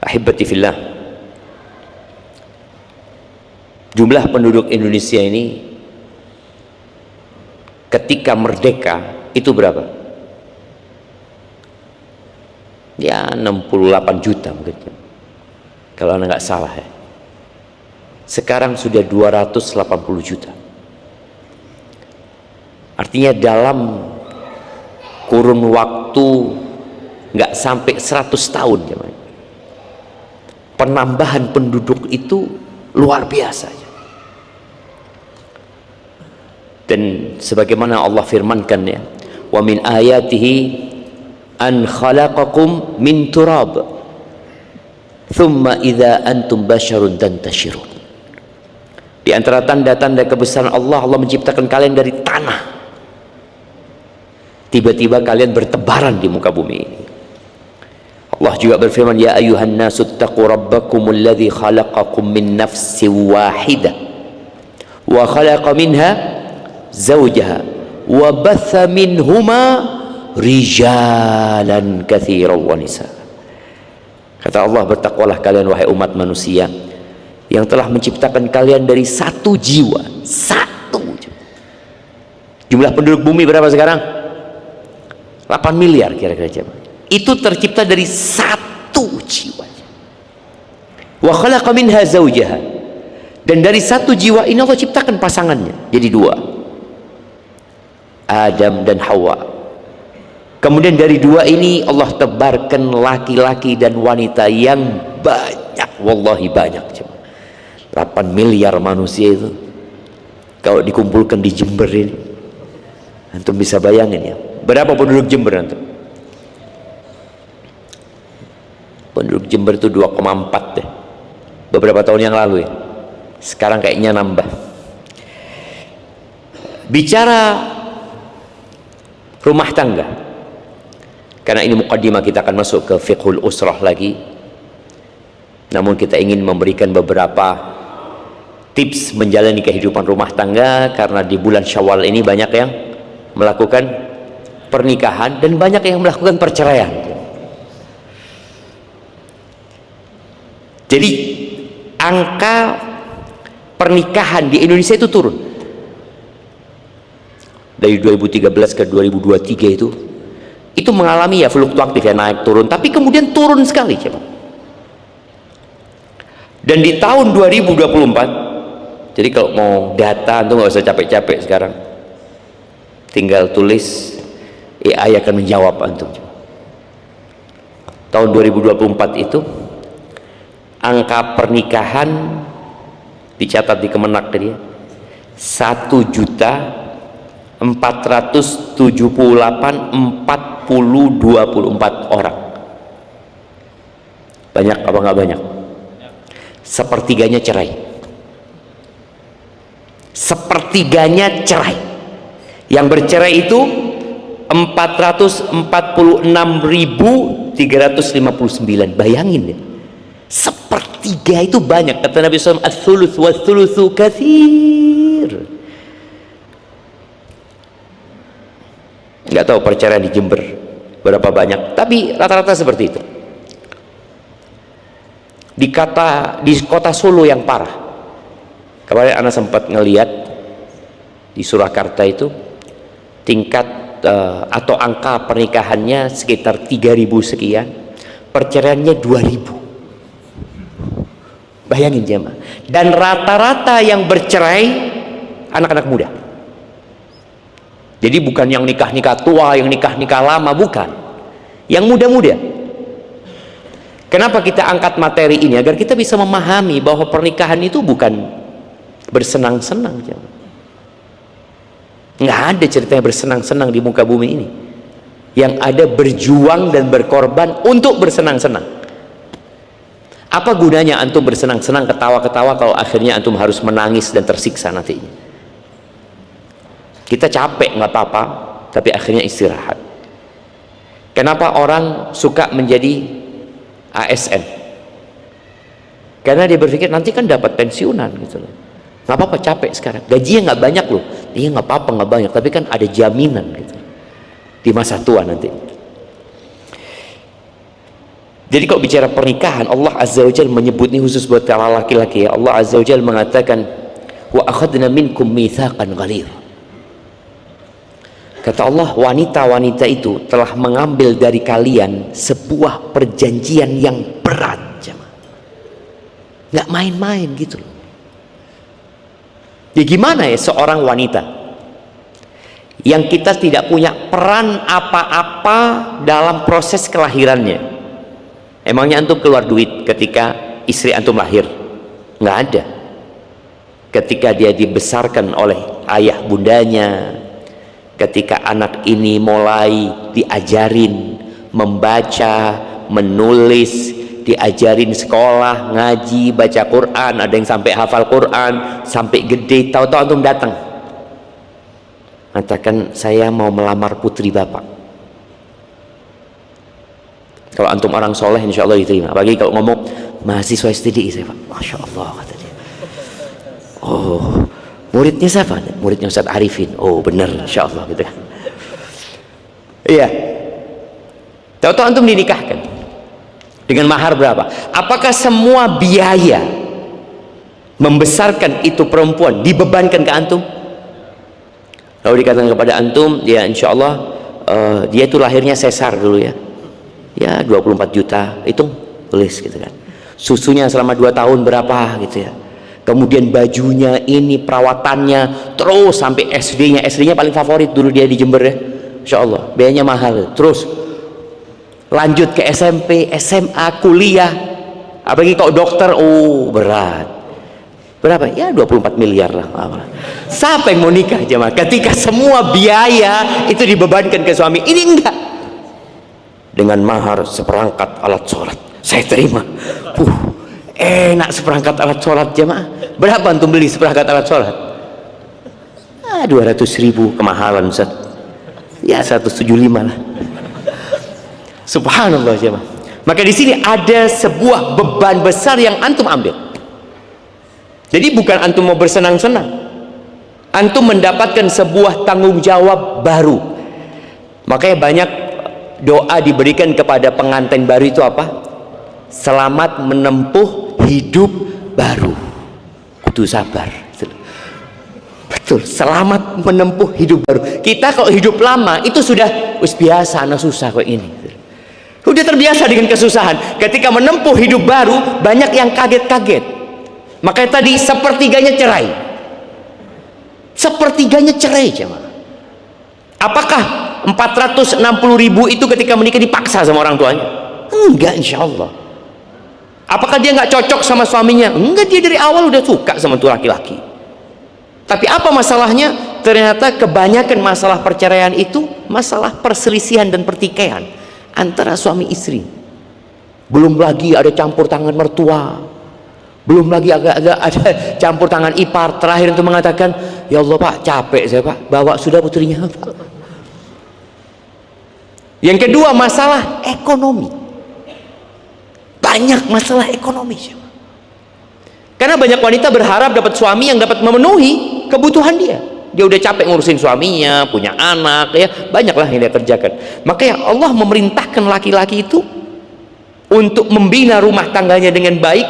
Ahibati fillah, jumlah penduduk Indonesia ini ketika merdeka itu berapa? Ya 68 juta mungkin, kalau anda nggak salah ya. Sekarang sudah 280 juta. Artinya dalam kurun waktu nggak sampai 100 tahun ya, penambahan penduduk itu luar biasa. Dan sebagaimana Allah firmankan ya, wa min ayatihi an khalaqakum min turab thumma idza antum basyarun tantashirun. Di antara tanda-tanda kebesaran Allah, Allah menciptakan kalian dari tanah, tiba-tiba kalian bertebaran di muka bumi ini. Allah juga berfirman, ya ayuhan nasu taqu rabbakumul ladzi khalaqakum min nafsin wahidah wa khalaqa minha zawjaha wa batha minhuma rijalan katsiran wa nisa. Kata Allah, bertakwalah kalian wahai umat manusia yang telah menciptakan kalian dari satu jiwa, satu. Jumlah penduduk bumi berapa sekarang? 8 miliar kira-kira. Itu tercipta dari satu jiwa. Wa khalaqa minha zawjaha, dan dari satu jiwa ini Allah ciptakan pasangannya jadi dua, Adam dan Hawa. Kemudian dari dua ini Allah tebarkan laki-laki dan wanita yang banyak, wallahi banyak. 8 miliar manusia itu kalau dikumpulkan di Jember ini, antum bisa bayangin ya, berapa penduduk Jember antum? Penduduk Jember itu 2,4 deh beberapa tahun yang lalu ya. Sekarang kayaknya nambah. Bicara rumah tangga, karena ini mukaddimah, kita akan masuk ke fiqhul usrah lagi. Namun kita ingin memberikan beberapa tips menjalani kehidupan rumah tangga, karena di bulan Syawal ini banyak yang melakukan pernikahan dan banyak yang melakukan perceraian. Jadi angka pernikahan di Indonesia itu turun dari 2013 ke 2023 itu mengalami ya fluktuatif ya, naik turun, tapi kemudian turun sekali coba. Dan di tahun 2024, jadi kalau mau data itu nggak usah capek-capek sekarang, tinggal tulis, AI akan menjawab antum. Tahun 2024 itu angka pernikahan dicatat di Kemenak tadi 1.478.4024 orang. Banyak apa nggak banyak? Sepertiganya cerai. Sepertiganya cerai. Yang bercerai itu 446.359. Bayangin ya, sepertiga itu banyak. Kata Nabi SAW, ats-tsuluts wa-tsulusu katsir. Nggak tahu perceraian di Jember berapa banyak, tapi rata-rata seperti itu. Di kota Solo yang parah, kemarin Anda sempat ngelihat di Surakarta itu tingkat atau angka pernikahannya sekitar 3.000 sekian, perceraiannya 2.000. Bayangin jemaah. Dan rata-rata yang bercerai anak-anak muda. Jadi bukan yang nikah-nikah tua, yang nikah-nikah lama, bukan. Yang muda-muda. Kenapa kita angkat materi ini? Agar kita bisa memahami bahwa pernikahan itu bukan bersenang-senang. Nggak ada ceritanya bersenang-senang di muka bumi ini. Yang ada berjuang dan berkorban untuk bersenang-senang. Apa gunanya antum bersenang-senang, ketawa-ketawa, kalau akhirnya antum harus menangis dan tersiksa nantinya? Kita capek nggak apa-apa, tapi akhirnya istirahat. Kenapa orang suka menjadi ASN? Karena dia berpikir nanti kan dapat pensiunan gitu loh. Nggak apa-apa, capek sekarang, gajinya nggak banyak loh. Iya nggak apa-apa, nggak banyak, tapi kan ada jaminan gitu di masa tua nanti. Jadi kalau bicara pernikahan, Allah Azza wa Jalla menyebut ini khusus buat para laki-laki ya. Allah Azza wa Jalla mengatakan, wa akhadna minkum mitsaqan ghalidh. Kata Allah, wanita-wanita itu telah mengambil dari kalian sebuah perjanjian yang berat, nggak main-main gitu loh. Ya gimana ya seorang wanita yang kita tidak punya peran apa-apa dalam proses kelahirannya? Emangnya antum keluar duit ketika istri antum lahir? Nggak ada. Ketika dia dibesarkan oleh ayah bundanya, ketika anak ini mulai diajarin membaca, menulis, diajarin sekolah, ngaji, baca Quran, ada yang sampai hafal Quran, sampai gede, tahu-tahu antum datang mengatakan saya mau melamar putri bapak. Kalau antum orang soleh insya Allah diterima. Apalagi kalau ngomong mahasiswa STDI, saya Pak, Masya Allah kata dia. Oh, muridnya siapa? Muridnya Ustaz Arifin. Oh benar insya Allah gitu kan. Iya. Tahu-tahu antum dinikahkan dengan mahar berapa? Apakah semua biaya membesarkan itu perempuan dibebankan ke antum? Lalu dikatakan kepada antum, ya insya Allah dia itu lahirnya sesar dulu ya. Ya 24 juta, hitung, tulis gitu kan. Susunya selama 2 tahun berapa gitu ya. Kemudian bajunya ini, perawatannya, terus sampai SD-nya. SD-nya paling favorit dulu dia di Jember ya. Insya Allah, biayanya mahal. Terus lanjut ke SMP, SMA, kuliah. Apalagi kalau dokter, oh berat. Berapa? Ya 24 miliar lah. Siapa yang mau nikah jemaah? Ketika semua biaya itu dibebankan ke suami. Ini enggak. Dengan mahar seperangkat alat sholat, saya terima. Enak seperangkat alat sholat jemaah. Berapa antum beli seperangkat alat sholat? 200.000 kemahalan Ustaz. Ya 175 lah. Subhanallah jemaah. Maka di sini ada sebuah beban besar yang antum ambil. Jadi bukan antum mau bersenang-senang, antum mendapatkan sebuah tanggung jawab baru. Makanya banyak doa diberikan kepada pengantin baru itu apa? Selamat menempuh hidup baru. Kudu sabar. Betul, selamat menempuh hidup baru. Kita kalau hidup lama itu sudah biasa, anak susah kok ini. Sudah terbiasa dengan kesusahan. Ketika menempuh hidup baru, banyak yang kaget-kaget. Makanya tadi sepertiganya cerai. Sepertiganya cerai jemaah. Apakah 460.000 itu ketika menikah dipaksa sama orang tuanya? Enggak, insya Allah. Apakah dia nggak cocok sama suaminya? Enggak, dia dari awal udah suka sama tuh laki-laki. Tapi apa masalahnya? Ternyata kebanyakan masalah perceraian itu masalah perselisihan dan pertikaian antara suami istri. Belum lagi ada campur tangan mertua, belum lagi ada campur tangan ipar. Terakhir itu mengatakan, ya Allah Pak, capek saya Pak, bawa sudah putrinya Pak. Yang kedua, masalah ekonomi. Banyak masalah ekonomi. Karena banyak wanita berharap dapat suami yang dapat memenuhi kebutuhan dia. Dia udah capek ngurusin suaminya, punya anak, ya banyaklah yang dia kerjakan. Makanya Allah memerintahkan laki-laki itu untuk membina rumah tangganya dengan baik.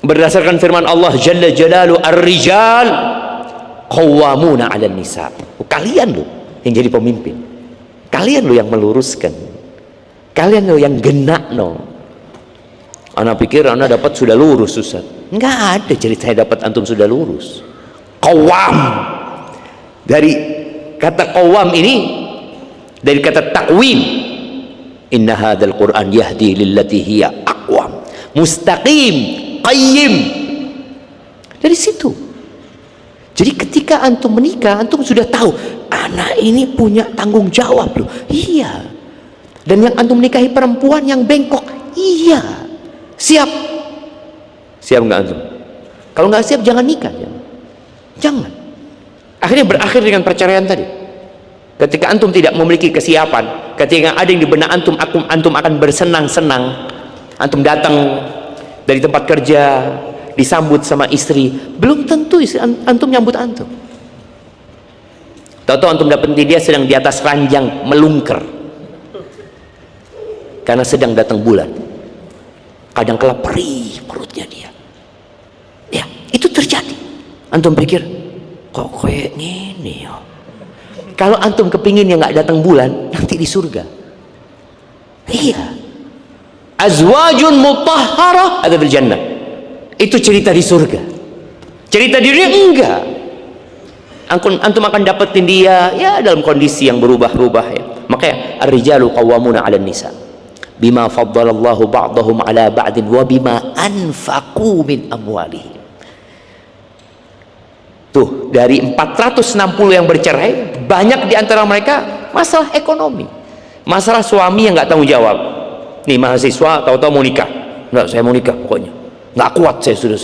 Berdasarkan firman Allah Jalla Jalalu, Ar-rijal qawwamuna 'alan nisa. Kalian loh yang jadi pemimpin. Kalian lo yang meluruskan, kalian lo yang genak no. Anak pikir anak dapat sudah lurus Ustaz. Enggak ada ceritanya dapat antum sudah lurus. Qawwam, dari kata qawwam ini dari kata takwim. Inna hadzal Qur'an yahdi lillati hiya aqwam, mustaqim, qayyim. Dari situ. Jadi ketika antum menikah, antum sudah tahu anak ini punya tanggung jawab loh. Iya. Dan yang antum nikahi perempuan yang bengkok, iya. Siap? Siap nggak antum? Kalau nggak siap jangan nikah. Jangan. Akhirnya berakhir dengan perceraian tadi. Ketika antum tidak memiliki kesiapan, ketika ada yang di benak antum, antum akan bersenang-senang. Antum datang dari tempat kerja, disambut sama istri, belum tentu istri antum nyambut antum. Tahu-tahu antum dapat dia sedang di atas ranjang melungker. karena sedang datang bulan. Kadang kala perih perutnya dia. Ya, itu terjadi. Antum pikir kok kayak gini ya? Kalau antum kepingin yang nggak datang bulan, nanti di surga. Iya. Azwajun mutahharah ada di jannah. Itu cerita di surga. Cerita di dunia enggak. Antum akan dapetin dia ya dalam kondisi yang berubah-ubah ya. Makanya ar-rijalu qawwamuna 'alan nisa. Bima faddalallahu ba'dahum 'ala ba'din wa bima anfaqu min amwalihim. Tuh, dari 460 yang bercerai, banyak di antara mereka masalah ekonomi. Masalah suami yang nggak tanggung jawab. Nih mahasiswa tahu-tahu mau nikah. Enggak, saya mau nikah pokoknya. Nggak kuat saya sudah.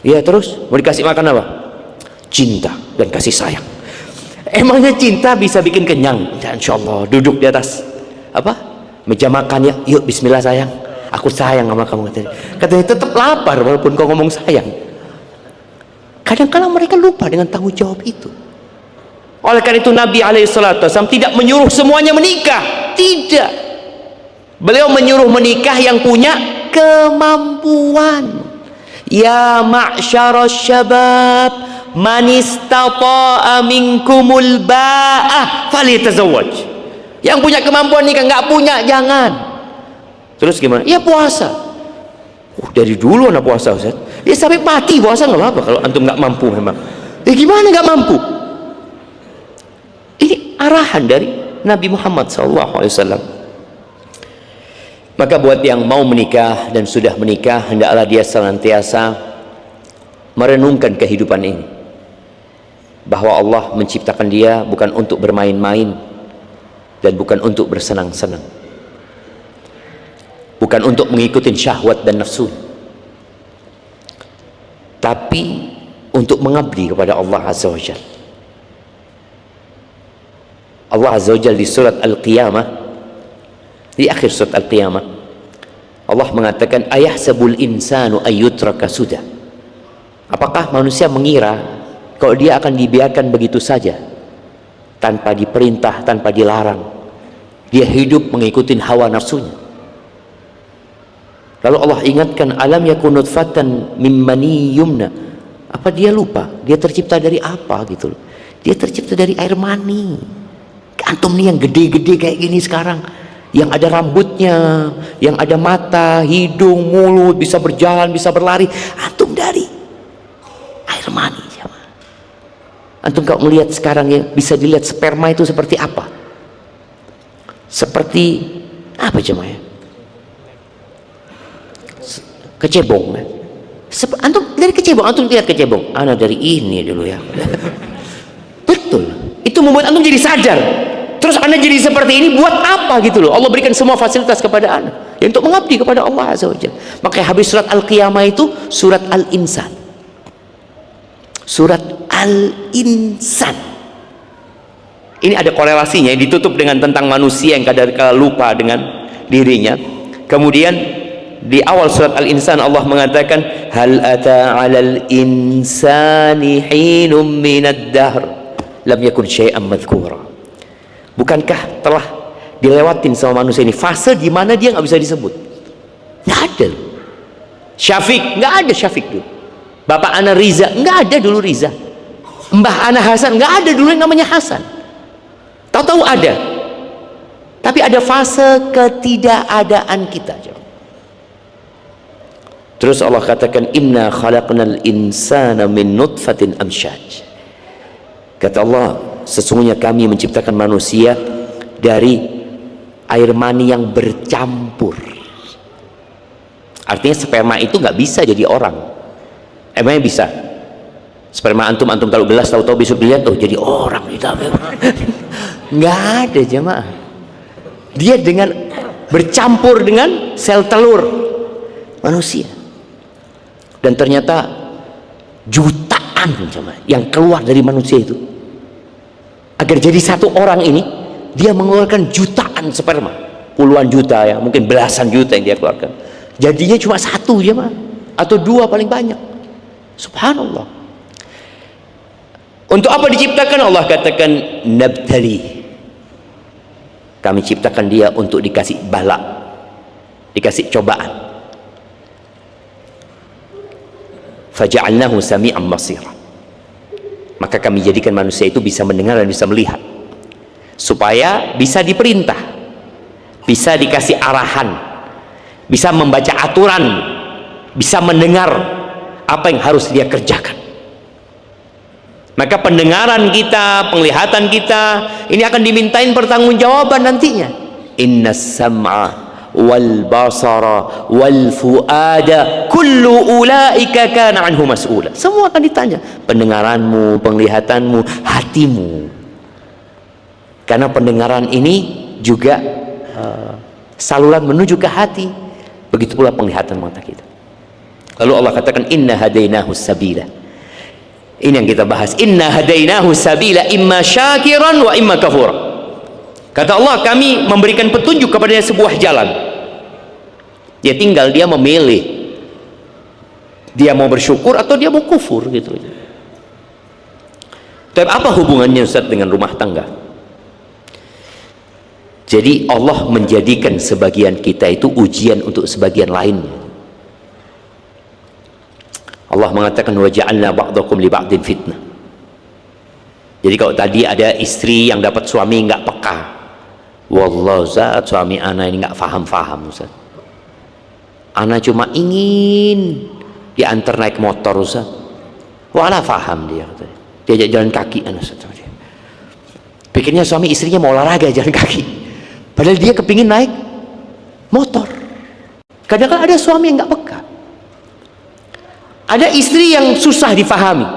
Ya terus mau dikasih makan apa? Cinta dan kasih sayang. Emangnya cinta bisa bikin kenyang? Ya, insya Allah duduk di atas apa meja makan ya, yuk bismillah sayang, aku sayang sama kamu, katanya tetap lapar walaupun kau ngomong sayang. Kadang-kadang mereka lupa dengan tanggung jawab itu. Oleh karena itu Nabi SAW tidak menyuruh semuanya menikah, tidak. Beliau menyuruh menikah yang punya kemampuan. Ya ma'syarasy syabab, man istata'a minkumul ba'ah falyatazawwaj. Yang punya kemampuan nikah, nggak punya jangan. Terus gimana? Ya puasa. Dari dulu anak puasa Ustaz. Ya sampai mati puasa nggak apa-apa kalau antum nggak mampu memang. Ya gimana nggak mampu? Ini arahan dari Nabi Muhammad SAW. Maka buat yang mau menikah dan sudah menikah, hendaklah dia senantiasa merenungkan kehidupan ini, bahwa Allah menciptakan dia bukan untuk bermain-main dan bukan untuk bersenang-senang, bukan untuk mengikuti syahwat dan nafsu, tapi untuk mengabdi kepada Allah Azza wa Jalla. Allah Azza wa Jalla di surat Al-Qiyamah, di akhir surat Al-Qiyamah, Allah mengatakan, ayahsabul insanu ayyutraka sudah. Apakah manusia mengira kalau dia akan dibiarkan begitu saja tanpa diperintah, tanpa dilarang, dia hidup mengikuti hawa nafsunya? Lalu Allah ingatkan, alam yakun nutfatan mim mani yumna. Apa dia lupa dia tercipta dari apa gitu loh? Dia tercipta dari air mani. Antum nih yang gede-gede kayak gini sekarang, yang ada rambutnya, yang ada mata, hidung, mulut, bisa berjalan, bisa berlari, antum dari air mani. Antum kalau melihat sekarang ya, bisa dilihat sperma itu seperti apa? Seperti apa jemaah ya? Kecebong kan? Antum dari kecebong, antum lihat kecebong, ana dari ini dulu ya. Betul, itu membuat antum jadi sadar. Terus anda jadi seperti ini buat apa gitu loh? Allah berikan semua fasilitas kepada anda ya, untuk mengabdi kepada Allah Azza wa Jalla. Makanya habis surat Al-Qiyamah itu surat Al-Insan. Surat Al-Insan ini ada korelasinya, ditutup dengan tentang manusia yang kadang-kadang lupa dengan dirinya. Kemudian di awal surat Al-Insan Allah mengatakan, hal ata 'alal insani hinum minad dahr lam yakun syai'an madhkura. Bukankah telah dilewatin sama manusia ini fase di mana dia nggak bisa disebut? Nggak ada. Syafiq nggak ada, Syafiq dulu. Bapak ana Riza nggak ada dulu Riza. Mbah ana Hasan nggak ada dulu yang namanya Hasan. Tahu-tahu ada. Tapi ada fase ketidakadaan kita. Terus Allah katakan, inna khalaqnal insana min nutfatin amsyaj. Kata Allah, sesungguhnya kami menciptakan manusia dari air mani yang bercampur. Artinya sperma itu nggak bisa jadi orang. Emangnya bisa? Sperma antum taruh gelas, tahu-tahu besok dilihat tuh jadi orang. Nggak ada jemaah. Dia dengan bercampur dengan sel telur manusia. Dan ternyata jutaan jemaah yang keluar dari manusia itu. Agar jadi satu orang ini, dia mengeluarkan jutaan sperma, puluhan juta ya, mungkin belasan juta yang dia keluarkan. Jadinya cuma satu ya mah, atau dua paling banyak. Subhanallah. Untuk apa diciptakan? Allah katakan nabtali. Kami ciptakan dia untuk dikasih bala, dikasih cobaan. Faja'alnahu sami'an basira. Maka kami jadikan manusia itu bisa mendengar dan bisa melihat, supaya bisa diperintah, bisa dikasih arahan, bisa membaca aturan, bisa mendengar apa yang harus dia kerjakan. Maka pendengaran kita, penglihatan kita ini akan dimintain pertanggungjawaban nantinya. Inna sam'a wal basara wal fuada kullu ulaika kana anhu mas'ula. Semua akan ditanya, pendengaranmu, penglihatanmu, hatimu. Karena pendengaran ini juga saluran menuju ke hati. Begitu pula penglihatan mata kita. Lalu Allah katakan inna hadainahu sabila. Ini yang kita bahas. Inna hadainahu sabila imma syakiran wa imma kafura. Kata Allah, kami memberikan petunjuk kepadanya sebuah jalan. Dia tinggal dia memilih. Dia mau bersyukur atau dia mau kufur gitu. Tapi apa hubungannya Ustaz dengan rumah tangga? Jadi Allah menjadikan sebagian kita itu ujian untuk sebagian lainnya. Allah mengatakan wa ja'alna ba'dakum li ba'din fitnah. Jadi kalau tadi ada istri yang dapat suami nggak peka, wallah Ustaz, suami ana ini nggak faham-faham Ustaz. Ana cuma ingin diantar naik motor Ustaz. Wala faham dia katanya. Diajak jalan kaki ana Ustaz. Pikirnya suami istrinya mau olahraga jalan kaki. Padahal dia kepingin naik motor. Kadang-kadang ada suami yang nggak peka. Ada istri yang susah difahami.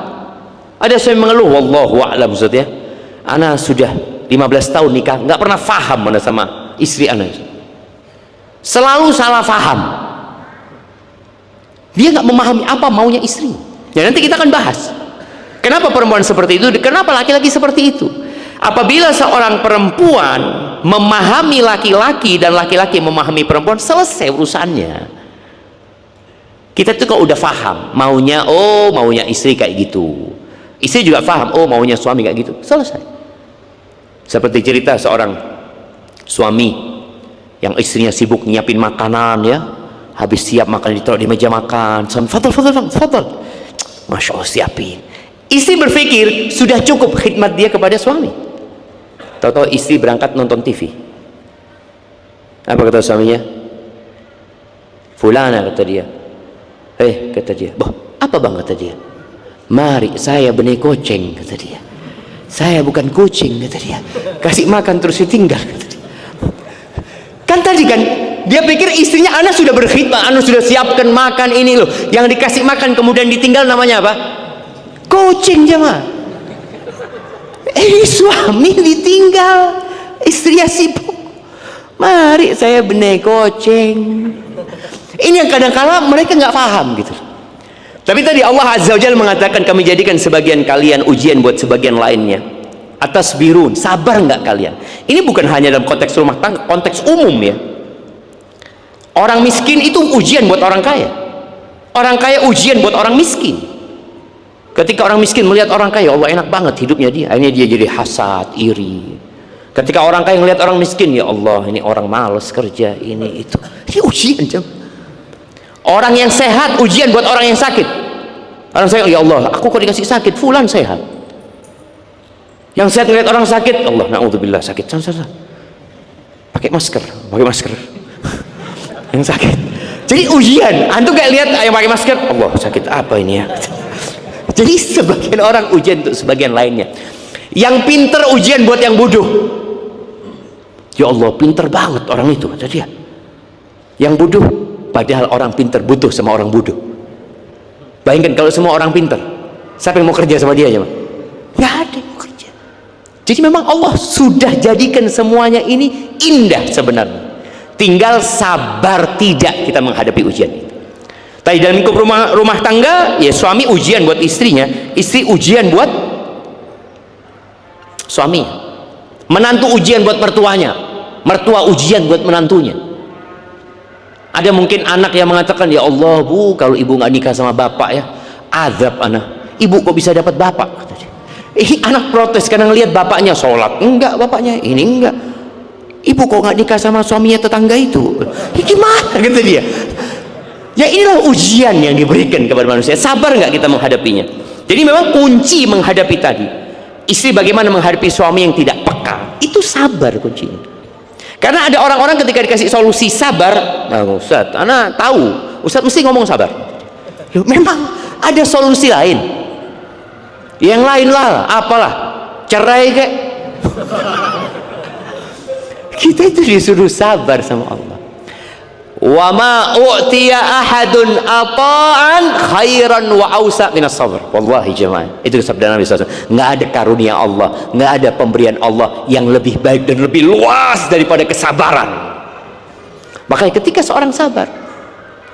Ada suami mengeluh, wallahu a'lam Ustaz ya. Ana sudah 15 tahun nikah, nggak pernah faham mana sama istri ana. Selalu salah faham. Dia nggak memahami apa maunya istri. Ya nanti kita akan bahas. Kenapa perempuan seperti itu? Kenapa laki-laki seperti itu? Apabila seorang perempuan memahami laki-laki dan laki-laki memahami perempuan, selesai urusannya. Kita tuh kalau udah paham maunya, oh maunya istri kayak gitu, istri juga paham, oh maunya suami kayak gitu, selesai. Seperti cerita seorang suami yang istrinya sibuk nyiapin makanan ya, habis siap makan ditaruh di meja makan, suami fadal, masya Allah siapin. Istri berpikir sudah cukup khidmat dia kepada suami. Tahu-tahu istri berangkat nonton TV. Apa kata suaminya? Fulana kata dia. Kata dia, "Boh, apa bang?" kata dia. "Mari, saya benih kucing," kata dia. "Saya bukan kucing," kata dia. "Kasih makan terus ditinggal," kata dia. Kan tadi kan dia pikir istrinya, ana sudah berkhidmat, ana sudah siapkan makan ini loh, yang dikasih makan kemudian ditinggal namanya apa? Kucing jemaah. Suami ditinggal, istrinya sibuk. "Mari, saya benih kucing." Ini yang kadang-kala mereka nggak paham gitu. Tapi tadi Allah Azza wa Jalla mengatakan kami jadikan sebagian kalian ujian buat sebagian lainnya. Atas birun, sabar nggak kalian? Ini bukan hanya dalam konteks rumah tangga, konteks umum ya. Orang miskin itu ujian buat orang kaya. Orang kaya ujian buat orang miskin. Ketika orang miskin melihat orang kaya, Allah enak banget hidupnya dia, akhirnya dia jadi hasad, iri. Ketika orang kaya melihat orang miskin, ya Allah ini orang malas kerja, ini itu. Ini ujian jam. Orang yang sehat ujian buat orang yang sakit. Orang sakit, ya Allah, aku kok dikasih sakit, fulan sehat. Yang sehat melihat orang sakit, Allah, na'udzubillah sakit. Pakai masker. Yang sakit. Jadi ujian. Antum kayak lihat yang pakai masker, Allah sakit apa ini ya? Jadi sebagian orang ujian untuk sebagian lainnya. Yang pinter ujian buat yang bodoh. Ya Allah, pinter banget orang itu kata dia. Yang bodoh, padahal orang pinter butuh sama orang bodoh. Bayangkan kalau semua orang pinter, siapa yang mau kerja sama dia aja? Nggak ada yang mau kerja. Jadi memang Allah sudah jadikan semuanya ini indah sebenarnya. Tinggal sabar tidak kita menghadapi ujian itu. Tapi dalam lingkup rumah tangga, ya suami ujian buat istrinya, istri ujian buat suami, menantu ujian buat mertuanya, mertua ujian buat menantunya. Ada mungkin anak yang mengatakan, ya Allah bu, kalau ibu nggak nikah sama bapak ya, azab anak. Ibu kok bisa dapat bapak? Anak protes karena ngelihat bapaknya sholat, enggak bapaknya ini enggak. ibu kok nggak nikah sama suaminya tetangga itu? Gimana kata dia. Ya inilah ujian yang diberikan kepada manusia. Sabar nggak kita menghadapinya? Jadi memang kunci menghadapi tadi, istri bagaimana menghadapi suami yang tidak peka, itu sabar kuncinya. Karena ada orang-orang ketika dikasih solusi sabar, nah, Ustaz, anak tahu Ustaz mesti ngomong sabar. Loh, memang ada solusi lain, yang lain lah, apalah, cerai kek. Kita itu disuruh sabar sama Allah. Wa ma u'tiya ahadun ata'an khairan wa ausa minas sabr. Wallahi jemaah, itu sabda Nabi SAW. Nggak ada karunia Allah, nggak ada pemberian Allah yang lebih baik dan lebih luas daripada kesabaran. Makanya ketika seorang sabar,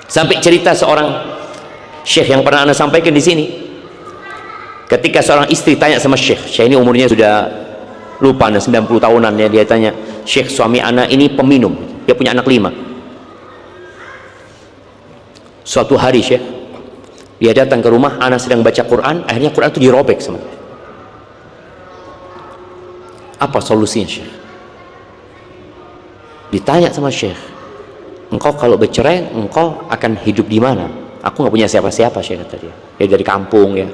sampai cerita seorang syekh yang pernah anda sampaikan di sini, ketika seorang istri tanya sama syekh ini umurnya sudah lupa 90 tahunan ya, dia tanya, syekh, suami anak ini peminum, dia punya anak 5. Suatu hari syekh, dia datang ke rumah, anak sedang baca Quran, akhirnya Quran itu dirobek sama dia. Apa solusinya syekh? Ditanya sama syekh, engkau kalau bercerai engkau akan hidup di mana? Aku nggak punya siapa-siapa, syekh, kata dia. Dia dari kampung ya,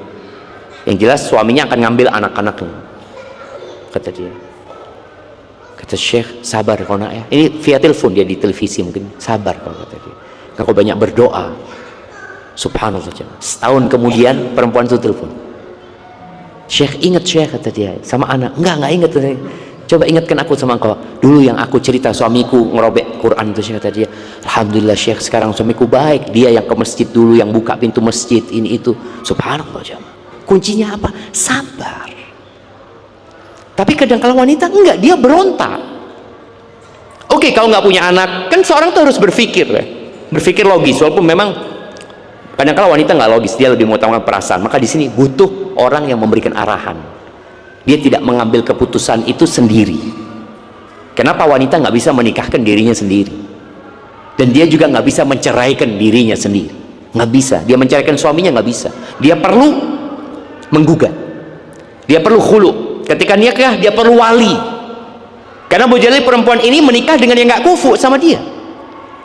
yang jelas suaminya akan ngambil anak-anaknya, kata dia. Kata syekh, sabar kau nak ya, ini via telepon, dia di televisi mungkin, sabar kau, kata dia. Kau banyak berdoa. Subhanallah. Setahun kemudian perempuan itu telepon, syekh, ingat syekh, kata dia sama anak. Enggak ingat. Coba ingatkan aku sama engkau dulu yang aku cerita suamiku ngerobek Quran itu, syekh, kata dia. Alhamdulillah syekh, sekarang suamiku baik, dia yang ke masjid dulu, yang buka pintu masjid ini itu. Subhanallah jemaah. Kuncinya apa? Sabar. Tapi kadang kalau wanita enggak, dia berontak. Oke, kalau nggak punya anak, kan seorang tuh harus berpikir ya, berpikir logis, walaupun memang kadang-kala wanita nggak logis, dia lebih mengutamakan perasaan. Maka di sini butuh orang yang memberikan arahan. Dia tidak mengambil keputusan itu sendiri. Kenapa wanita nggak bisa menikahkan dirinya sendiri? Dan dia juga nggak bisa menceraikan dirinya sendiri. Nggak bisa. Dia menceraikan suaminya nggak bisa. Dia perlu menggugat. Dia perlu khulu. Ketika nikah dia perlu wali. Karena boleh jadi perempuan ini menikah dengan yang nggak kufu sama dia.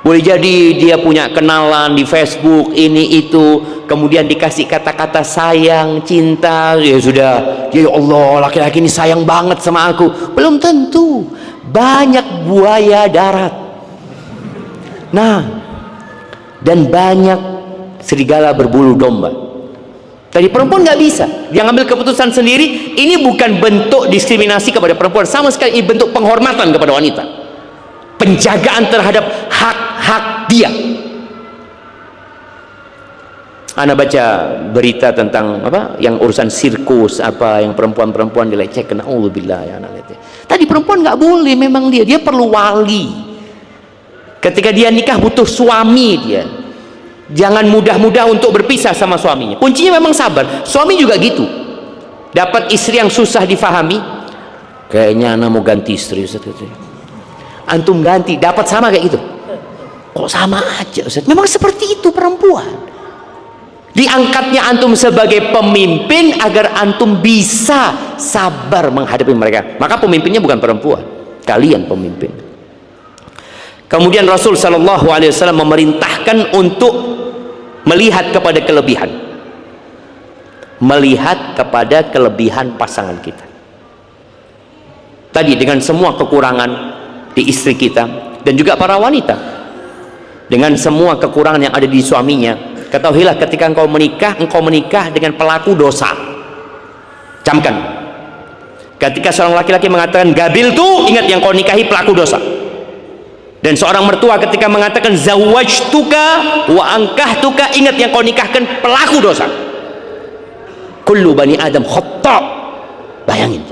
Boleh jadi dia punya kenalan di Facebook ini itu, kemudian dikasih kata-kata sayang, cinta, ya sudah, ya Allah, laki-laki ini sayang banget sama aku. Belum tentu. Banyak buaya darat, nah, dan banyak serigala berbulu domba. Tadi perempuan nggak bisa, dia ngambil keputusan sendiri. Ini bukan bentuk diskriminasi kepada perempuan, sama sekali ini bentuk penghormatan kepada wanita, penjagaan terhadap hak-hak dia. Anda baca berita tentang apa yang urusan sirkus, apa yang perempuan-perempuan dilecehkan, auzubillah ya anak. Tadi perempuan nggak boleh, memang dia perlu wali. Ketika dia nikah butuh suami, dia jangan mudah-mudah untuk berpisah sama suaminya. Kuncinya memang sabar. Suami juga gitu, dapat istri yang susah difahami, kayaknya anak mau ganti istri, Ustaz. Antum ganti, dapat sama kayak gitu. Kok sama aja, Ustaz? Memang seperti itu perempuan. Diangkatnya antum sebagai pemimpin agar antum bisa sabar menghadapi mereka. Maka pemimpinnya bukan perempuan, kalian pemimpin. Kemudian Rasul Shallallahu Alaihi Wasallam memerintahkan untuk melihat kepada kelebihan, melihat kepada kelebihan pasangan kita. Tadi dengan semua kekurangan di istri kita, dan juga para wanita dengan semua kekurangan yang ada di suaminya. Ketahuilah ketika engkau menikah dengan pelaku dosa. Camkan, ketika seorang laki-laki mengatakan gabil tuh, ingat yang kau nikahi pelaku dosa. Dan seorang mertua ketika mengatakan zawajtuka wa ankahtuka, ingat yang kau nikahkan pelaku dosa. Kullu bani Adam khata'. Bayangin,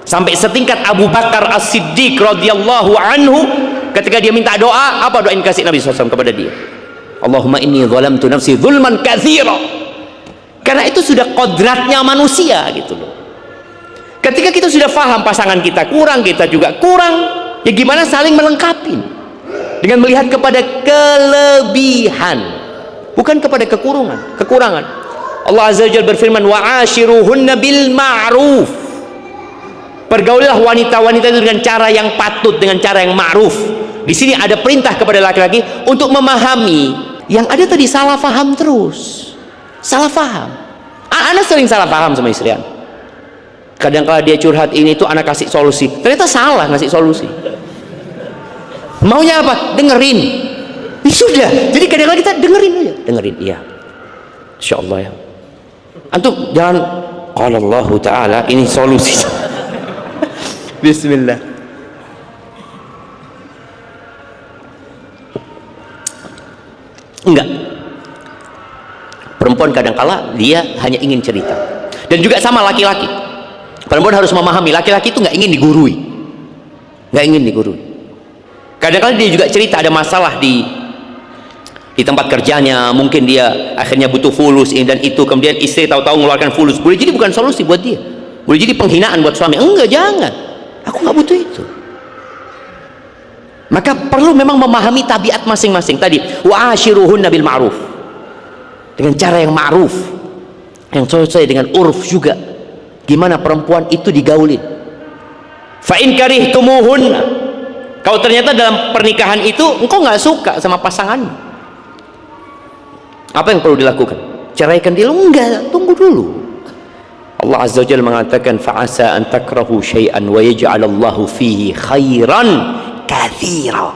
sampai setingkat Abu Bakar As-Siddiq radhiyallahu anhu, ketika dia minta doa, apa doa yang kasih Nabi SAW kepada dia? Allahumma inni zalamtu nafsi zulman katsira. Karena itu sudah kodratnya manusia gitu loh. Ketika kita sudah paham pasangan kita kurang, kita juga kurang, ya gimana saling melengkapi dengan melihat kepada kelebihan, bukan kepada kekurangan. Allah Azza wa Jalla berfirman, wa ashiruhunna bil ma'ruf. Pergaulilah wanita-wanita itu dengan cara yang patut, dengan cara yang ma'ruf. Di sini ada perintah kepada laki-laki untuk memahami. Yang ada tadi salah faham terus. Salah faham. Anak sering salah faham sama istri. Kadang-kala dia curhat ini itu, anak kasih solusi. Ternyata salah ngasih solusi. Maunya apa? Dengerin. Ya sudah. Jadi kadang-kala kita dengerin aja. Dengerin, iya. Insya Allah ya. Antum jangan qala Allah Ta'ala, ini solusi. Bismillah. Enggak. Perempuan kadang-kala dia hanya ingin cerita. Dan juga sama laki-laki. Perempuan harus memahami, laki-laki itu nggak ingin digurui. Nggak ingin digurui. Kadang-kala dia juga cerita ada masalah di tempat kerjanya, mungkin dia akhirnya butuh fulus ini dan itu, kemudian istri tahu-tahu mengeluarkan fulus. Boleh jadi bukan solusi buat dia, boleh jadi penghinaan buat suami. Enggak, jangan, aku nggak butuh itu. Maka perlu memang memahami tabiat masing-masing. Tadi wa ashiruhunna bil ma'ruf, dengan cara yang ma'ruf, yang sesuai dengan urf juga. Gimana perempuan itu digaulin. Fa in karihtumuhunna, kalau ternyata dalam pernikahan itu engkau nggak suka sama pasanganmu, apa yang perlu dilakukan? Ceraikan dia? Enggak, tunggu dulu. Allah Azza wa Jalla mengatakan fa'asa an takrahu syai'an wa yaj'alallahu fihi khairan katsira.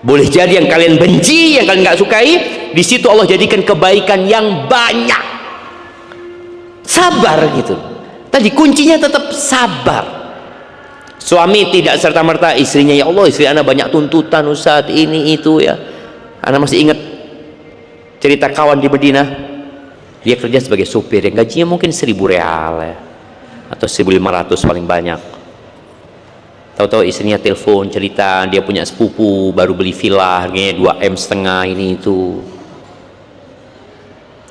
Boleh jadi yang kalian benci, yang kalian nggak sukai, di situ Allah jadikan kebaikan yang banyak. Sabar gitu. Tadi kuncinya tetap sabar. Suami tidak serta-merta istrinya, ya Allah istri anak banyak tuntutan Ustaz, ini itu ya. Anak masih ingat cerita kawan di Madinah, dia kerja sebagai supir yang gajinya mungkin 1.000 real ya, atau 1.500 paling banyak. Tahu-tahu istrinya telepon cerita dia punya sepupu baru beli villa harganya 2,5 M ini itu.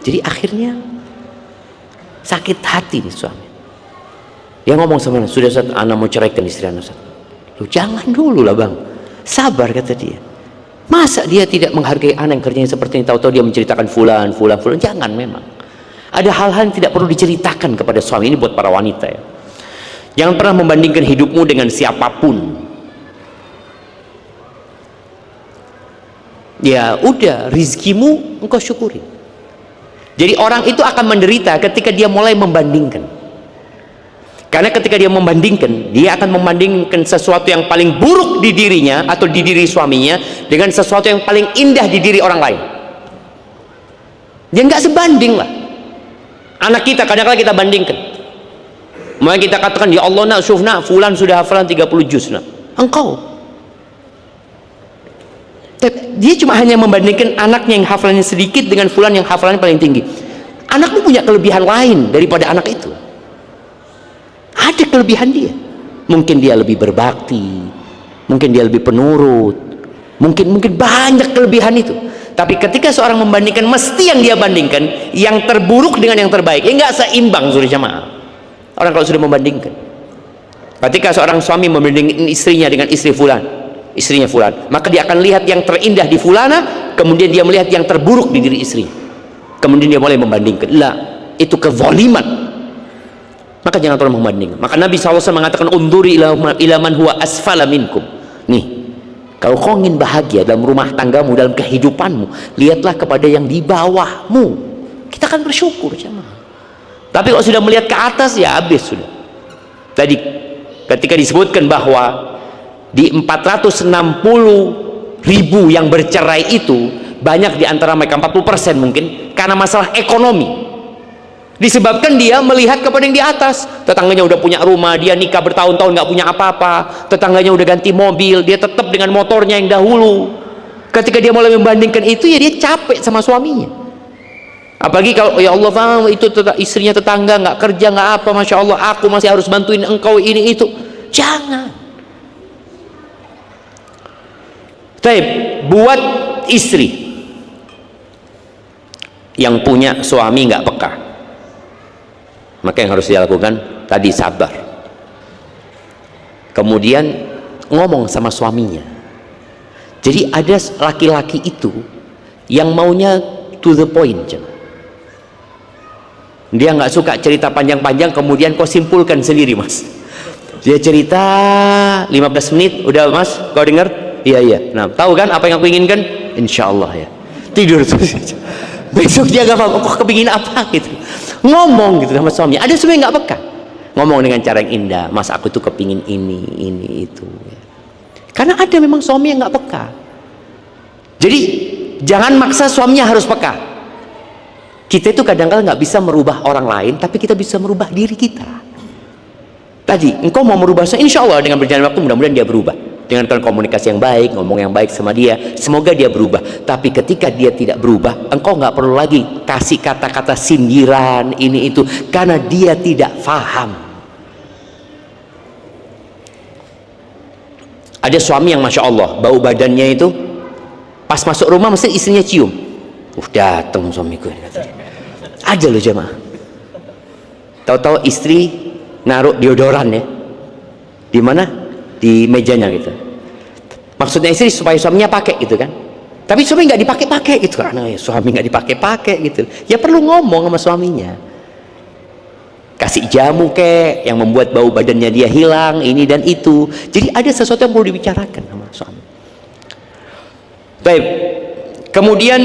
Jadi akhirnya sakit hati nih suami. Dia ngomong sama anak, sudah Ustaz, anak mau ceraikan istri anak Ustaz. Loh, jangan dulu lah bang, sabar kata dia. Masa dia tidak menghargai anak yang kerjanya seperti ini, tahu-tahu dia menceritakan fulan. Jangan, memang ada hal-hal yang tidak perlu diceritakan kepada suami. Ini buat para wanita ya. Jangan pernah membandingkan hidupmu dengan siapapun. Ya udah, rizkimu engkau syukuri. Jadi orang itu akan menderita ketika dia mulai membandingkan. Karena ketika dia membandingkan, dia akan membandingkan sesuatu yang paling buruk di dirinya atau di diri suaminya dengan sesuatu yang paling indah di diri orang lain. Dia nggak sebanding lah. Anak kita kadang-kadang kita bandingkan. Mulai kita katakan, ya Allah nak, syuf nak, fulan sudah hafalan 30 juz nak. Engkau. Dia cuma hanya membandingkan anaknya yang hafalannya sedikit dengan fulan yang hafalannya paling tinggi. Anakmu punya kelebihan lain daripada anak itu. Ada kelebihan dia. Mungkin dia lebih berbakti, mungkin dia lebih penurut, mungkin banyak kelebihan itu. Tapi ketika seorang membandingkan, mesti yang dia bandingkan yang terburuk dengan yang terbaik. Ya nggak seimbang sudah jamaah. Orang kalau sudah membandingkan, ketika seorang suami membandingkan istrinya dengan istri fulan, istrinya fulan, maka dia akan lihat yang terindah di fulana, kemudian dia melihat yang terburuk di diri istri, kemudian dia mulai membandingkan. Lah, itu kezaliman. Maka jangan pernah membanding. Maka Nabi SAW mengatakan, unduri ila man huwa asfala minkum. Nih, kalau kau ingin bahagia dalam rumah tanggamu, dalam kehidupanmu, lihatlah kepada yang di bawahmu. Kita akan bersyukur jemaah. Tapi kalau sudah melihat ke atas, ya habis sudah. Tadi ketika disebutkan bahwa di 460.000 yang bercerai itu, banyak di antara mereka, 40% mungkin, karena masalah ekonomi. Disebabkan dia melihat kepada yang di atas. Tetangganya udah punya rumah, dia nikah bertahun-tahun nggak punya apa-apa. Tetangganya udah ganti mobil, dia tetap dengan motornya yang dahulu. Ketika dia mulai membandingkan itu, ya dia capek sama suaminya. Apalagi kalau ya Allah paham itu istrinya tetangga nggak kerja nggak apa, masya Allah, aku masih harus bantuin engkau ini itu. Jangan. Taib, buat istri yang punya suami nggak peka, maka yang harus dia lakukan tadi sabar. Kemudian ngomong sama suaminya. Jadi ada laki-laki itu yang maunya to the point. Dia nggak suka cerita panjang-panjang, kemudian kau simpulkan sendiri mas. Dia cerita 15 menit, udah Mas, kau dengar? Iya iya. Nah, tahu kan apa yang aku inginkan? Insya Allah ya. Tidur terus. Besok dia gak paham, kok kepingin apa gitu. Ngomong gitu sama suaminya. Ada suami nggak peka. Ngomong dengan cara yang indah. Mas, aku tuh kepingin ini itu. Karena ada memang suami yang nggak peka. Jadi jangan maksa suaminya harus peka. Kita itu kadang-kadang nggak bisa merubah orang lain, tapi kita bisa merubah diri kita. Tadi, engkau mau merubah, insya Allah dengan berjalan waktu mudah-mudahan dia berubah. Dengan komunikasi yang baik, ngomong yang baik sama dia, semoga dia berubah. Tapi ketika dia tidak berubah, engkau nggak perlu lagi kasih kata-kata sindiran ini itu, karena dia tidak faham. Ada suami yang masya Allah bau badannya itu pas masuk rumah mesti istrinya cium. Datang suamiku ini. Aja loh jemaah. Tahu-tahu istri naruh deodoran ya. Di mana? Di mejanya gitu. Maksudnya istri supaya suaminya pakai gitu kan. Tapi suami nggak dipakai-pakai gitu kan. Nah, suami nggak dipakai-pakai gitu. Ya perlu ngomong sama suaminya. Kasih jamu kek yang membuat bau badannya dia hilang, ini dan itu. Jadi ada sesuatu yang perlu dibicarakan sama suami. Baik. Kemudian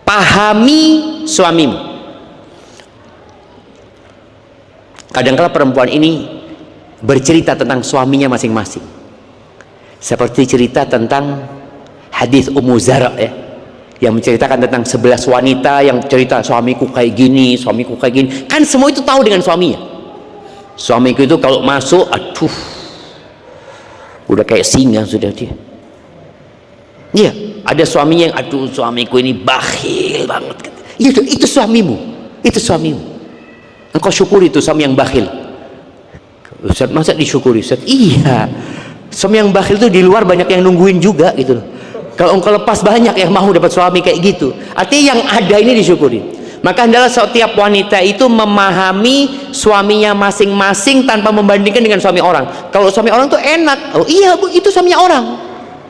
pahami suamimu. Kadang-kala perempuan ini bercerita tentang suaminya masing-masing, seperti cerita tentang hadis Ummu Zara ya, yang menceritakan tentang 11 wanita yang cerita suamiku kayak gini, suamiku kayak gini. Kan semua itu tahu dengan suaminya. Suamiku itu kalau masuk, aduh, udah kayak singa sudah dia. Iya, ada suaminya yang aduh suamiku ini bakhil banget. Itu suamimu, itu suamimu. Engkau syukuri itu suami yang bakhil. Ustaz, masa disyukuri Ustaz? Iya, suami yang bakhil itu di luar banyak yang nungguin juga gitu loh. Kalau engkau lepas banyak yang mau dapat suami kayak gitu. Artinya yang ada ini disyukuri. Maka adalah setiap wanita itu memahami suaminya masing-masing tanpa membandingkan dengan suami orang. Kalau suami orang tuh enak, oh iya bu, itu suaminya orang,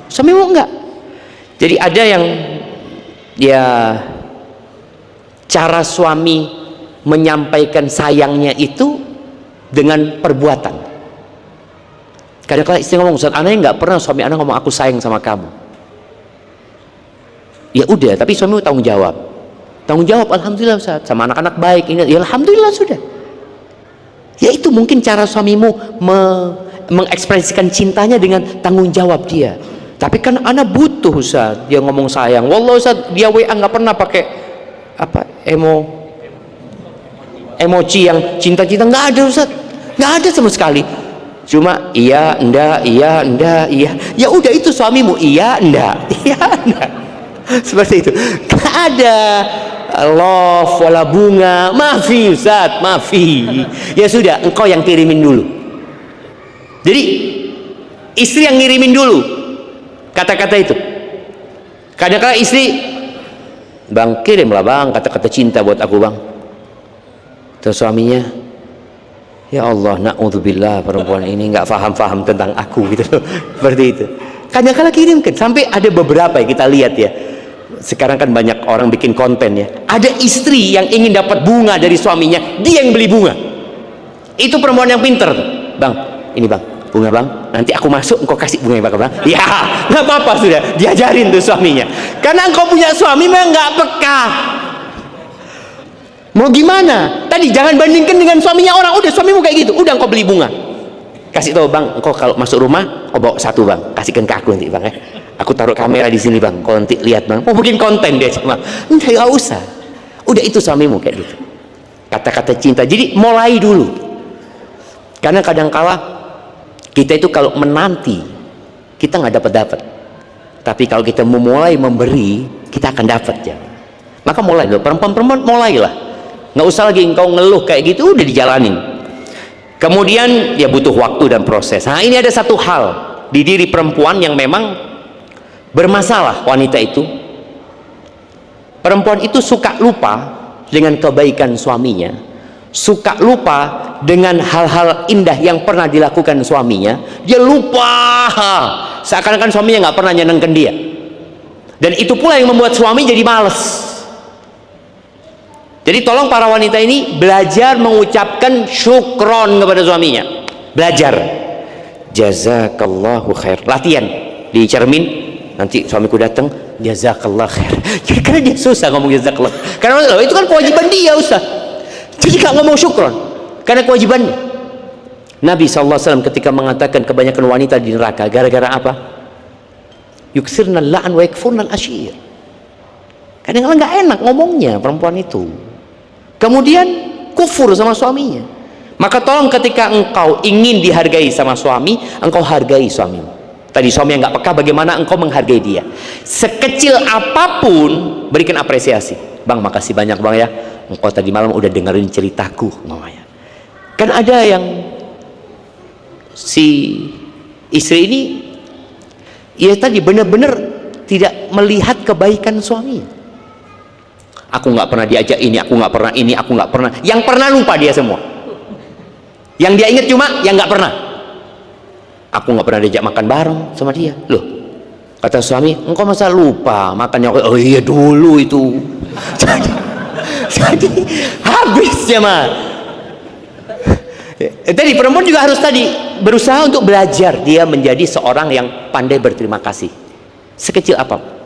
suamimu enggak. Jadi ada yang ya cara suami menyampaikan sayangnya itu dengan perbuatan. Kadang-kadang istri ngomong, Ustaz, anaknya nggak pernah suami anak ngomong aku sayang sama kamu. Ya udah, tapi suami tanggung jawab. Tanggung jawab, alhamdulillah Ustaz, sama anak-anak baik ini, ya alhamdulillah sudah. Ya itu mungkin cara suamimu mengekspresikan cintanya dengan tanggung jawab dia. Tapi kan anak butuh Ustaz, dia ngomong sayang. Wallah Ustaz, dia WA nggak pernah pakai apa emoji yang cinta-cinta, nggak ada Ustaz, nggak ada sama sekali. Cuma iya enggak, iya enggak, iya. Ya udah itu suamimu, iya enggak, iya enggak. Seperti itu. Nggak ada love wala bunga, maafi Ustaz, maafi. Ya sudah, engkau yang kirimin dulu. Jadi istri yang ngirimin dulu kata-kata itu. Kadang-kadang istri, bang kirimlah bang kata-kata cinta buat aku bang. Terus suaminya, ya Allah, na'udzubillah, perempuan ini nggak paham-paham tentang aku gitu loh. Seperti itu. Kadang-kadang kirimkan, sampai ada beberapa yang kita lihat ya. Sekarang kan banyak orang bikin konten ya. Ada istri yang ingin dapat bunga dari suaminya, dia yang beli bunga. Itu perempuan yang pinter. Bang, ini bang, bunga bang. Nanti aku masuk, engkau kasih bunga bang. Ya, nggak apa-apa sudah. Diajarin tuh suaminya. Karena engkau punya suami memang nggak peka. Mau gimana? Tadi jangan bandingkan dengan suaminya orang. Udah suamimu kayak gitu, udah engkau beli bunga. Kasih tahu bang, engkau kalau masuk rumah, kau bawa satu bang, kasihkan ke aku nanti bang ya. Aku taruh kamera di sini bang, kau nanti lihat bang. Mau bikin konten dia cuma, nggak usah. Udah itu suamimu kayak gitu. Kata-kata cinta. Jadi mulai dulu. Karena kadang-kala kita itu kalau menanti, kita nggak dapat. Tapi kalau kita memulai memberi, kita akan dapat ya. Maka mulai dulu, perempuan-perempuan mulailah. Nggak usah lagi engkau ngeluh kayak gitu, udah dijalanin. Kemudian ya butuh waktu dan proses. Nah ini ada satu hal di diri perempuan yang memang bermasalah. Wanita itu, perempuan itu suka lupa dengan kebaikan suaminya, suka lupa dengan hal-hal indah yang pernah dilakukan suaminya. Dia lupa, seakan-akan suaminya nggak pernah nyenengkan dia. Dan itu pula yang membuat suami jadi males. Jadi tolong para wanita ini belajar mengucapkan syukron kepada suaminya. Belajar. Jazakallahu khair. Latihan di cermin. Nanti suamiku datang, jazakallah khair. Jadi karena dia susah ngomong jazakallah. Karena itu kan kewajiban dia, Ustaz. Jadi gak ngomong syukron karena kewajibannya. Nabi SAW ketika mengatakan kebanyakan wanita di neraka gara-gara apa? Yuksirna la'an wa yakfurnal ashir. Kadang-kadang gak enak ngomongnya perempuan itu. Kemudian kufur sama suaminya. Maka tolong ketika engkau ingin dihargai sama suami, engkau hargai suamimu. Tadi suami yang gak peka, bagaimana engkau menghargai dia? Sekecil apapun berikan apresiasi. Bang, makasih banyak bang ya, engkau tadi malam udah dengerin ceritaku namanya. Kan ada yang si istri ini ya tadi benar-benar tidak melihat kebaikan suaminya. Aku nggak pernah diajak ini, aku nggak pernah ini, aku nggak pernah. Yang pernah lupa dia semua. Yang dia ingat cuma yang nggak pernah. Aku nggak pernah diajak makan bareng sama dia. Loh, kata suami, engkau masa lupa makannya? Oh iya dulu itu. Jadi habis ya mah. Tadi perempuan juga harus tadi berusaha untuk belajar dia menjadi seorang yang pandai berterima kasih. Sekecil apa.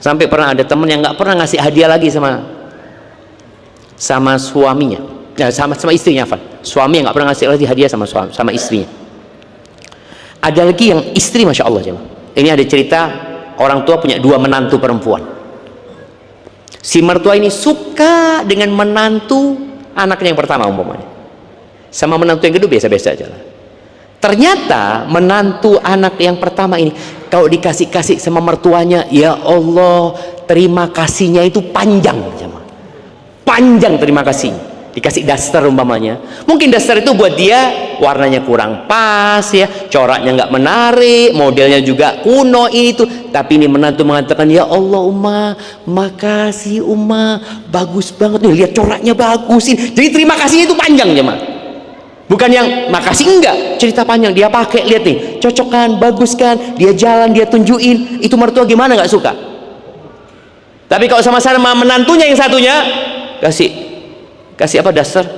Sampai pernah ada temen yang nggak pernah ngasih hadiah lagi sama suaminya, ya, sama istrinya, Van. Suami yang nggak pernah ngasih lagi hadiah sama istrinya. Ada lagi yang istri, masya Allah, jemaah. Ini ada cerita orang tua punya 2 menantu perempuan. Si mertua ini suka dengan menantu anaknya yang pertama umpamanya, sama menantu yang kedua biasa-biasa aja lah. Ternyata menantu anak yang pertama ini kalau dikasih-kasih sama mertuanya, ya Allah, terima kasihnya itu panjang, panjang terima kasih. Dikasih daster umpamanya, mungkin daster itu buat dia warnanya kurang pas ya, coraknya nggak menarik, modelnya juga kuno itu, tapi ini menantu mengatakan, ya Allah Uma, makasih Uma, bagus banget nih, lihat coraknya bagusin. Jadi terima kasihnya itu panjang jemaah. Bukan yang makasih, enggak, cerita panjang. Dia pakai, lihat nih, cocok kan, bagus kan, dia jalan, dia tunjukin. Itu mertua gimana nggak suka? Tapi kalau sama-sama menantunya yang satunya kasih apa, dasar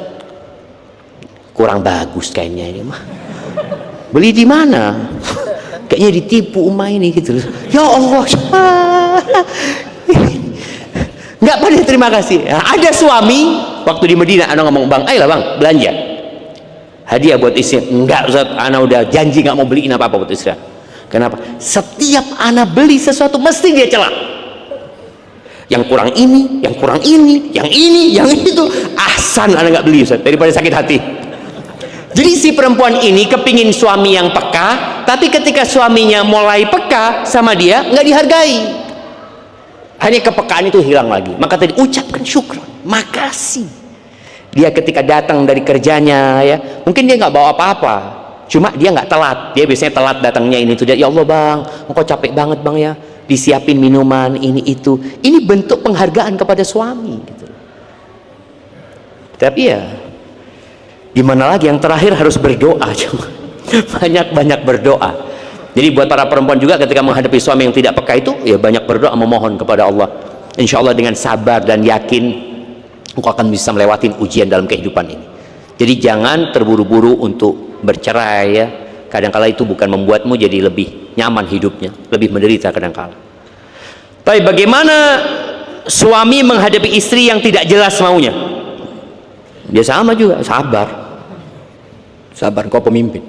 kurang bagus kayaknya ini mah. Beli di mana? Kayaknya ditipu Uma ini gitu. Ya Allah, nggak pada terima kasih. Nah, ada suami waktu di Medina, ana ngomong, bang, ayolah bang, belanja hadiah buat istri. Enggak Ustaz, ana udah janji nggak mau beliin apa-apa buat istri. Kenapa? Setiap ana beli sesuatu mesti dia celah. Yang kurang ini, yang kurang ini, yang ini, yang itu. Ahsan ana nggak beli Ustaz, daripada sakit hati. Jadi si perempuan ini kepingin suami yang peka, tapi ketika suaminya mulai peka sama dia, nggak dihargai. Hanya kepekaan itu hilang lagi. Maka tadi ucapkan syukur, makasih. Dia ketika datang dari kerjanya ya, mungkin dia nggak bawa apa-apa, cuma dia nggak telat. Dia biasanya telat datangnya ini tuh, dia, ya Allah bang, engkau capek banget bang ya, disiapin minuman ini itu. Ini bentuk penghargaan kepada suami gitu. Tapi ya gimana lagi, yang terakhir harus berdoa. Banyak-banyak berdoa. Jadi buat para perempuan juga ketika menghadapi suami yang tidak peka itu, ya banyak berdoa, memohon kepada Allah. Insya Allah dengan sabar dan yakin engkau akan bisa melewati ujian dalam kehidupan ini. Jadi jangan terburu-buru untuk bercerai ya. Kadangkala itu bukan membuatmu jadi lebih nyaman hidupnya, lebih menderita kadangkala. Tapi bagaimana suami menghadapi istri yang tidak jelas maunya? Dia sama juga, sabar. Sabar, kau pemimpin.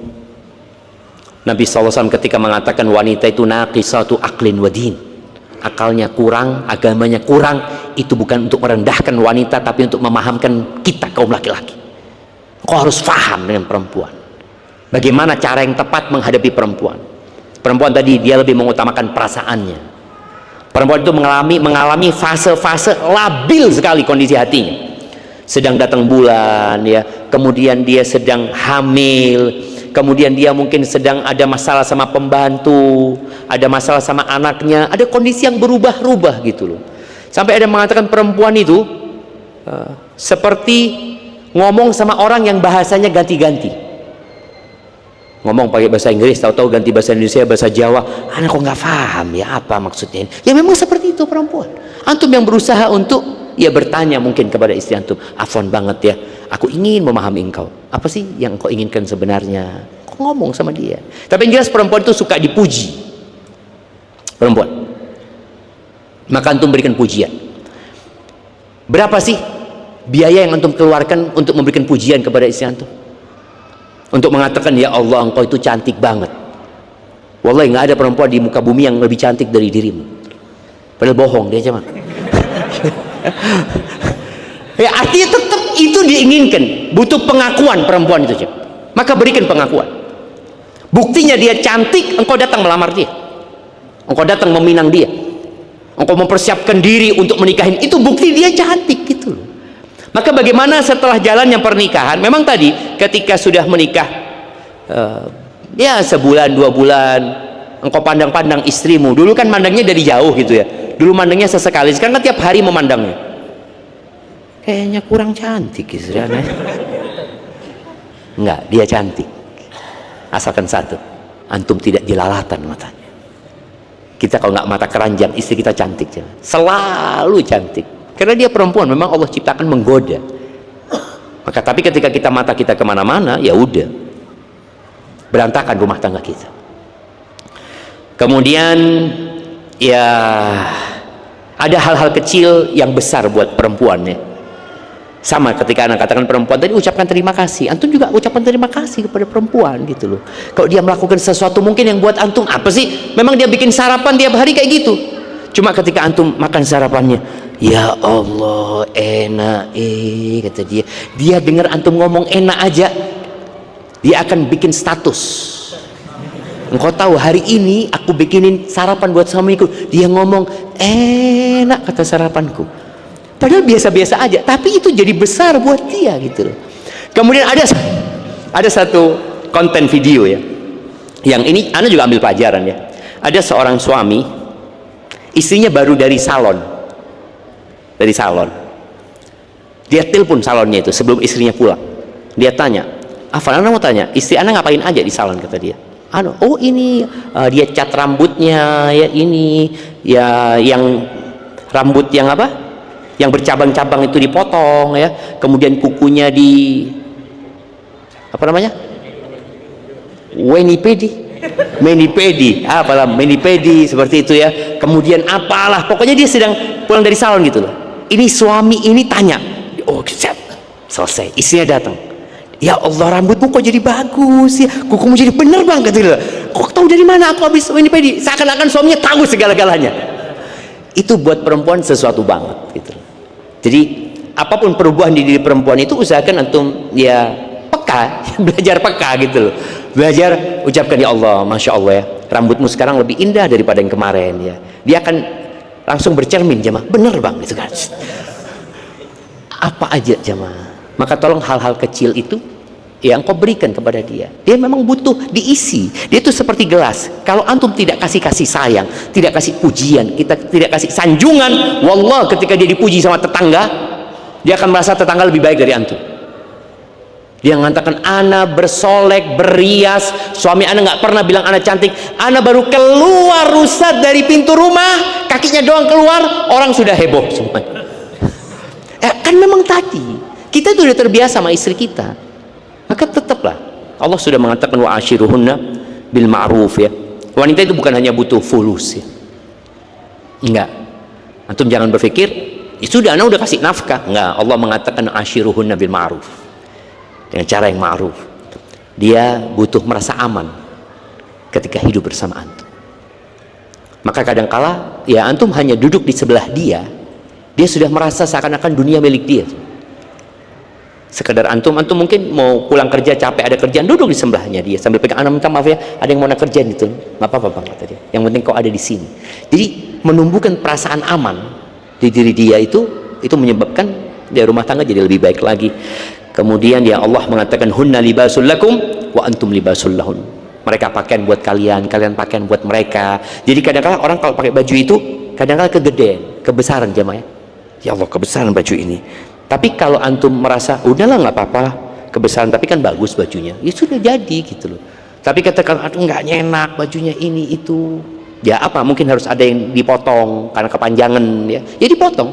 Nabi SAW ketika mengatakan wanita itu naqisatu aqlin wa din, akalnya kurang, agamanya kurang, itu bukan untuk merendahkan wanita, tapi untuk memahamkan kita kaum laki-laki. Kau harus faham dengan perempuan, bagaimana cara yang tepat menghadapi perempuan. Perempuan tadi dia lebih mengutamakan perasaannya. Perempuan itu mengalami fase-fase labil sekali kondisi hatinya. Sedang datang bulan ya, kemudian dia sedang hamil, kemudian dia mungkin sedang ada masalah sama pembantu, ada masalah sama anaknya, ada kondisi yang berubah-ubah gitu loh. Sampai ada mengatakan perempuan itu seperti ngomong sama orang yang bahasanya ganti-ganti. Ngomong pakai bahasa Inggris, tahu-tahu ganti bahasa Indonesia, bahasa Jawa. Anak kok nggak paham ya apa maksudnya ini. Ya memang seperti itu perempuan. Antum yang berusaha untuk ia bertanya mungkin kepada istri antum, afwan banget ya, aku ingin memahami engkau, apa sih yang engkau inginkan sebenarnya? Kau ngomong sama dia. Tapi yang jelas perempuan itu suka dipuji, perempuan, maka antum berikan pujian. Berapa sih biaya yang antum keluarkan untuk memberikan pujian kepada istri antum, untuk mengatakan ya Allah engkau itu cantik banget? Wallahi nggak ada perempuan di muka bumi yang lebih cantik dari dirimu. Padahal bohong dia cuma. Ya artinya tetap itu diinginkan, butuh pengakuan perempuan itu. Maka berikan pengakuan. Buktinya dia cantik, engkau datang melamar dia, engkau datang meminang dia, engkau mempersiapkan diri untuk menikahin, itu bukti dia cantik gitu loh. Maka bagaimana setelah jalannya pernikahan? Memang tadi ketika sudah menikah, ya sebulan 2 bulan engkau pandang-pandang istrimu. Dulu kan mandangnya dari jauh gitu ya, dulu mandangnya sesekali, sekarang kan tiap hari memandangnya. Kayaknya kurang cantik istri aneh. Enggak, dia cantik, asalkan satu, antum tidak jelalatan matanya. Kita kalau nggak mata keranjang, istri kita cantik, selalu cantik, karena dia perempuan, memang Allah ciptakan menggoda. Maka tapi ketika kita mata kita kemana-mana, ya udah berantakan rumah tangga kita. Kemudian ya ada hal-hal kecil yang besar buat perempuan ya. Sama ketika anak katakan perempuan tadi, ucapkan terima kasih. Antum juga ucapkan terima kasih kepada perempuan gitu loh. Kalau dia melakukan sesuatu mungkin yang buat antum apa sih? Memang dia bikin sarapan tiap hari kayak gitu. Cuma ketika antum makan sarapannya, ya Allah enak kata dia. Dia dengar antum ngomong enak aja, dia akan bikin status. Engkau tahu hari ini aku bikinin sarapan buat suamiku, dia ngomong enak kata sarapanku. Padahal biasa-biasa aja, tapi itu jadi besar buat dia gitu loh. Kemudian ada satu konten video ya, yang ini Anda juga ambil pelajaran ya. Ada seorang suami, istrinya baru dari salon, dia telepon salonnya itu sebelum istrinya pulang. Dia tanya, Afan, Anda mau tanya, istri Anda ngapain aja di salon? Kata dia, oh ini dia cat rambutnya ya, ini ya yang rambut yang apa, yang bercabang-cabang itu dipotong ya, kemudian kukunya di apa namanya, menipedi, apalah menipedi seperti itu ya. Kemudian apalah, pokoknya dia sedang pulang dari salon gitu loh. Ini suami ini tanya, oh siap, selesai, istrinya datang, ya Allah rambutmu kok jadi bagus ya, kukumu jadi bener banget gitu loh. Kok tahu dari mana aku habis menipedi? Seakan-akan suaminya tahu segala-galanya. Itu buat perempuan sesuatu banget gitu. Jadi apapun perubahan di diri perempuan itu usahakan antum ya peka, belajar peka gitu loh. Belajar ucapkan ya Allah, Masya Allah ya, rambutmu sekarang lebih indah daripada yang kemarin ya. Dia akan langsung bercermin jemaah, bener bang gitu kan. Apa aja jemaah. Maka tolong hal-hal kecil itu yang kau berikan kepada dia. Dia memang butuh diisi. Dia itu seperti gelas. Kalau antum tidak kasih sayang, tidak kasih pujian, kita tidak kasih sanjungan, wallah ketika dia dipuji sama tetangga, dia akan merasa tetangga lebih baik dari antum. Dia mengatakan, ana bersolek, berias, suami ana nggak pernah bilang ana cantik. Ana baru keluar rusat dari pintu rumah, kakinya doang keluar, orang sudah heboh semua. Kan memang tadi kita itu sudah terbiasa sama istri kita. Maka tetaplah, Allah sudah mengatakan wa ashiruhunna bil ma'ruf ya. Wanita itu bukan hanya butuh fulus ya, enggak. Antum jangan berpikir ya sudah ana udah kasih nafkah, enggak. Allah mengatakan ashiruhunna bil ma'ruf, dengan cara yang ma'ruf. Dia butuh merasa aman ketika hidup bersama antum. Maka kadangkala ya antum hanya duduk di sebelah dia, dia sudah merasa seakan-akan dunia milik dia. Sekedar antum mungkin mau pulang kerja capek, ada kerjaan, duduk di sebelahnya dia sambil pegang, anak minta maaf ya, ada yang mau nak kerjaan gitu, nggak apa-apa bang kata dia, yang penting kau ada di sini. Jadi menumbuhkan perasaan aman di diri dia itu menyebabkan dia rumah tangga jadi lebih baik lagi. Kemudian ya Allah mengatakan hunna libasul lakum wa antum libasul lahun. Mereka pakaian buat kalian, kalian pakaian buat mereka. Jadi kadang-kadang orang kalau pakai baju itu kadang-kadang kegedean, kebesaran jemaah ya Allah kebesaran baju ini. Tapi kalau antum merasa udahlah nggak apa-apa kebesaran, tapi kan bagus bajunya, ya sudah jadi gitu loh. Tapi katakan aduh nggak nyenak bajunya ini itu, ya apa mungkin harus ada yang dipotong karena kepanjangan ya dipotong.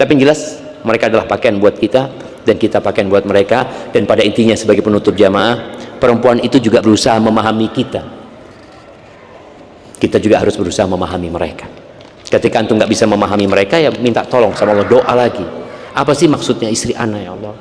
Tapi yang jelas mereka adalah pakaian buat kita dan kita pakaian buat mereka. Dan pada intinya sebagai penutup jamaah, perempuan itu juga berusaha memahami kita. Kita juga harus berusaha memahami mereka. Ketika antum nggak bisa memahami mereka, ya minta tolong sama Allah, doa lagi. Apa sih maksudnya istri ana ya Allah?